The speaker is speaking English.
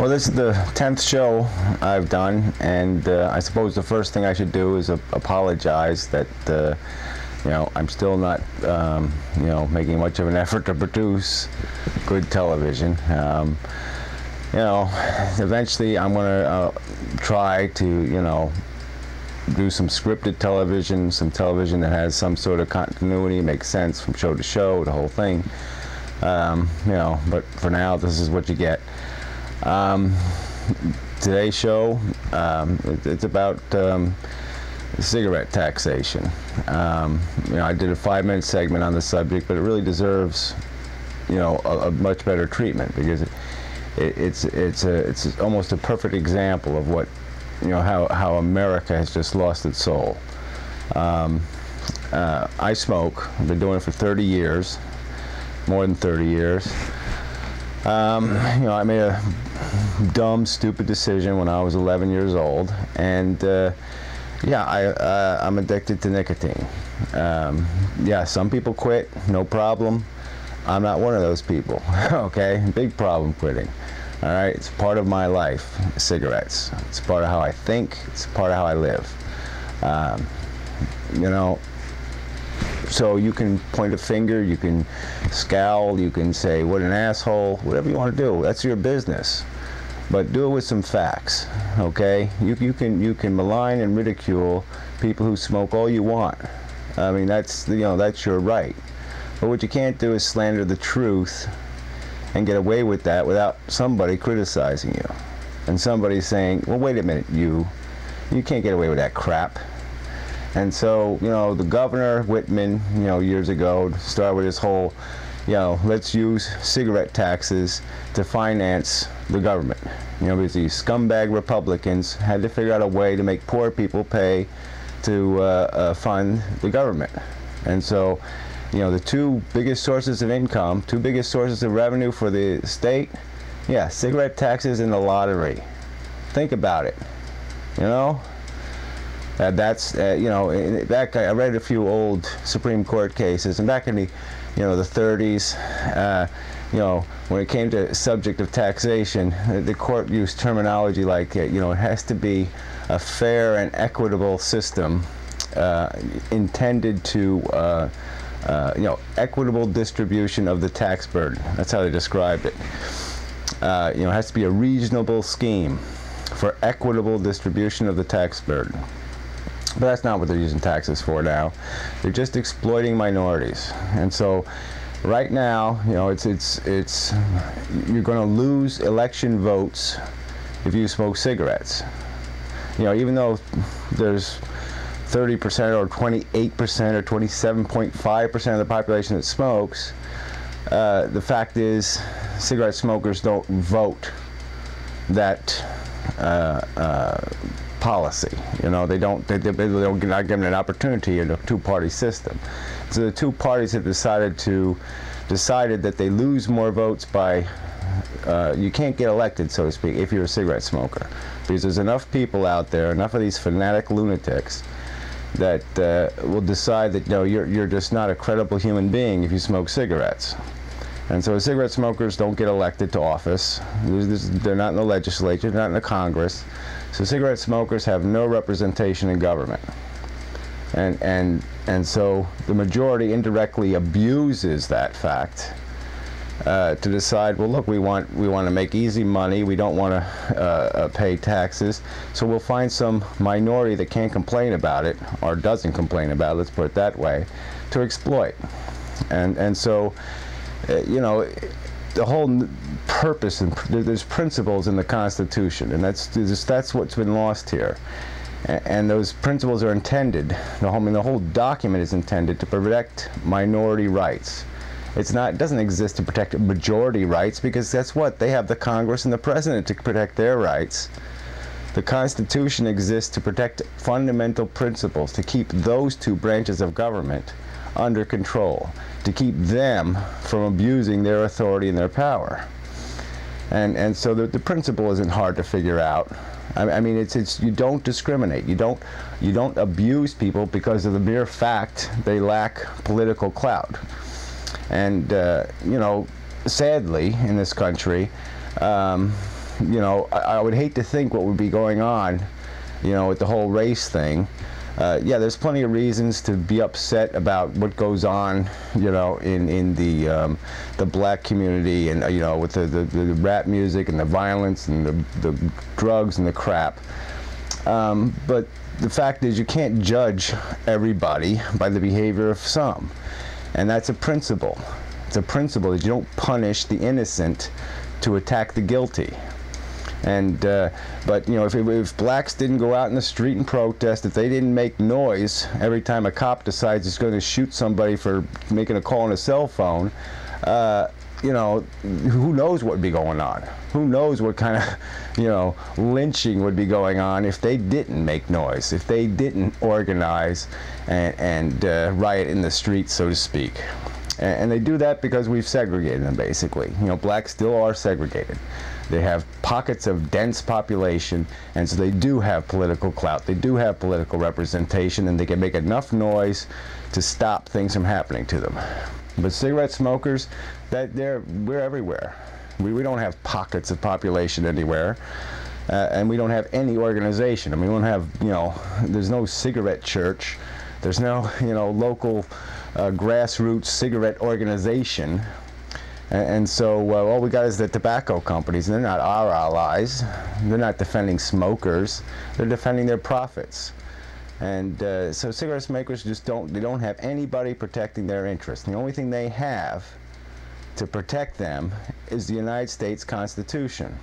Well, this is the 10th show I've done, and I suppose the first thing I should do is apologize that you know, I'm still not you know, making much of an effort to produce good television. You know, eventually I'm going to try to, you know, do some scripted television, some television that has some sort of continuity, makes sense from show to show, the whole thing. You know, but for now, this is what you get. Today's show, it's about cigarette taxation. You know, I did a 5-minute segment on the subject, but it really deserves, you know, a much better treatment, because it's almost a perfect example of what, you know, how America has just lost its soul. I smoke. I've been doing it for 30 years, more than 30 years. You know, I made a dumb, stupid decision when I was 11 years old, and yeah, I'm addicted to nicotine. Yeah, some people quit, no problem. I'm not one of those people. Okay, big problem quitting. All right, it's part of my life, cigarettes. It's part of how I think, it's part of how I live. You know, so you can point a finger, you can scowl, you can say, what an asshole, whatever you want to do, that's your business. But do it with some facts, okay? You can malign and ridicule people who smoke all you want. I mean, that's, you know, that's your right. But what you can't do is slander the truth and get away with that without somebody criticizing you. And somebody saying, well, wait a minute, you can't get away with that crap. And so, you know, the governor, Whitman, you know, years ago, started with this whole, you know, let's use cigarette taxes to finance the government. You know, because these scumbag Republicans had to figure out a way to make poor people pay to fund the government. And so, you know, the two biggest sources of income, two biggest sources of revenue for the state, yeah, cigarette taxes and the lottery. Think about it, you know? That's, you know, back, I read a few old Supreme Court cases, and back in the, you know, the 30s, you know, when it came to subject of taxation, the court used terminology like, you know, it has to be a fair and equitable system intended to, you know, equitable distribution of the tax burden. That's how they described it. You know, it has to be a reasonable scheme for equitable distribution of the tax burden. But that's not what they're using taxes for now. They're just exploiting minorities. And so right now, you know, you're going to lose election votes if you smoke cigarettes. You know, even though there's 30% or 28% or 27.5% of the population that smokes, the fact is cigarette smokers don't vote that policy. You know, they're not given an opportunity in a two-party system. So the two parties have decided that they lose more votes by, you can't get elected, so to speak, if you're a cigarette smoker, because there's enough people out there, enough of these fanatic lunatics that will decide that, you know, you're just not a credible human being if you smoke cigarettes. And so cigarette smokers don't get elected to office. They're not in the legislature, they're not in the Congress. So cigarette smokers have no representation in government. And so the majority indirectly abuses that fact to decide, well, look, we want to make easy money, we don't want to pay taxes, so we'll find some minority that can't complain about it, or doesn't complain about it, let's put it that way, to exploit. And so, you know, the whole purpose, and there's principles in the Constitution, and that's what's been lost here. And those principles are intended, the whole document is intended to protect minority rights. It doesn't exist to protect majority rights, because that's what they have, the Congress and the President, to protect their rights. The Constitution exists to protect fundamental principles, to keep those two branches of government under control, to keep them from abusing their authority and their power. And so the principle isn't hard to figure out. I mean, it's you don't discriminate. You don't abuse people because of the mere fact they lack political clout. And you know, sadly, in this country, you know, I would hate to think what would be going on, you know, with the whole race thing. Yeah, there's plenty of reasons to be upset about what goes on, you know, in the black community, and you know, with the rap music and the violence and the drugs and the crap. But the fact is, you can't judge everybody by the behavior of some, and that's a principle. It's a principle that you don't punish the innocent to attack the guilty. And but you know, if blacks didn't go out in the street and protest, if they didn't make noise every time a cop decides he's going to shoot somebody for making a call on a cell phone, you know, who knows what would be going on? Who knows what kind of, you know, lynching would be going on if they didn't make noise, if they didn't organize and riot in the streets, so to speak. And they do that because we've segregated them, basically. You know, blacks still are segregated. They have pockets of dense population, and so they do have political clout. They do have political representation, and they can make enough noise to stop things from happening to them. But cigarette smokers, we're everywhere. We don't have pockets of population anywhere, and we don't have any organization. I mean, we don't have, you know, there's no cigarette church. There's no, you know, local grassroots cigarette organization. And so all we got is the tobacco companies, and they're not our allies. They're not defending smokers. They're defending their profits. And so cigarette makers just don't have anybody protecting their interests. The only thing they have to protect them is the United States Constitution.